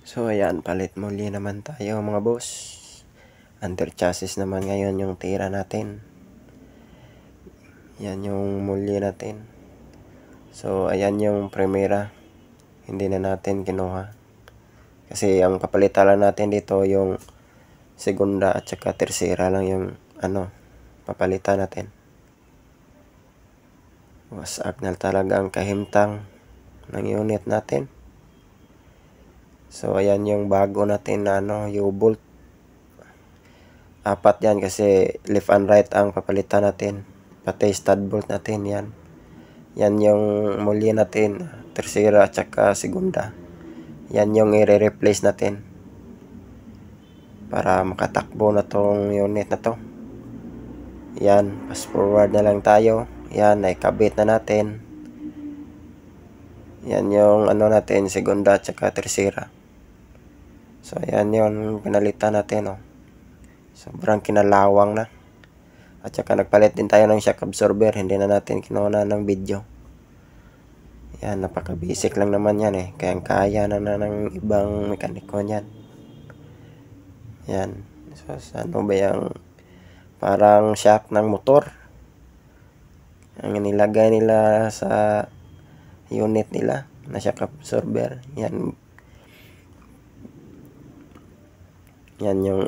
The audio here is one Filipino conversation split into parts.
So ayan, palit muli naman tayo mga boss. Under chassis naman ngayon yung tira natin. Yan yung muli natin. So ayan yung primera. Hindi na natin kinuha. Kasi ang papalitan lang natin dito yung segunda at saka tersera lang yung papalitan natin. Wasak na talaga ang kahimtang ng unit natin. So ayan yung bago natin na U-bolt. 4 yan kasi left and right ang papalitan natin. Pati stud bolt natin yan. Yan yung muli natin, tersera at saka segunda. Yan yung i-replace natin para makatakbo na tong unit na to. Yan, fast forward na lang tayo. Yan, naikabit na natin. Yan yung natin, segunda at saka tersera. So yan yung pinalitan natin, oh. Sobrang kinalawang na. At saka nagpalit din tayo ng shock absorber. Hindi na natin kinuha ng video. Yan, napaka-basic lang naman yan eh. Kaya na ng ibang mekaniko niyan. Yan. So, ano ba yung parang shock ng motor? Ang nilagay nila sa unit nila na shock absorber. Yan. Yan yung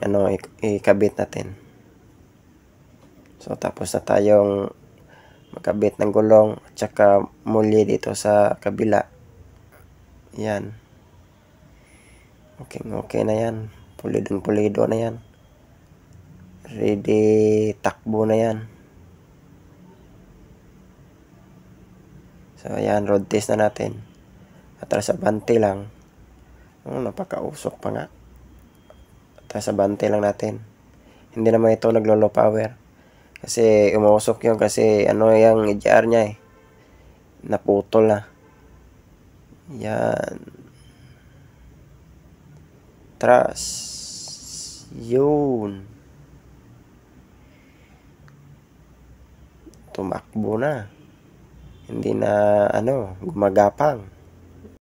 ikabit natin. So, tapos na tayong makabit ng gulong at saka muli dito sa kabila. Yan. Okay na yan. Pulido na yan. Ready takbo na yan. So ayan, road test na natin. Atras sa bante lang. Napakausok pa nga. Atras sa bante lang natin. Hindi naman ito naglo-low power. Kasi umusok yun kasi yung EGR niya eh. Naputol na. Yan. Atras. Yun. Tumakbo na. Hindi na gumagapang.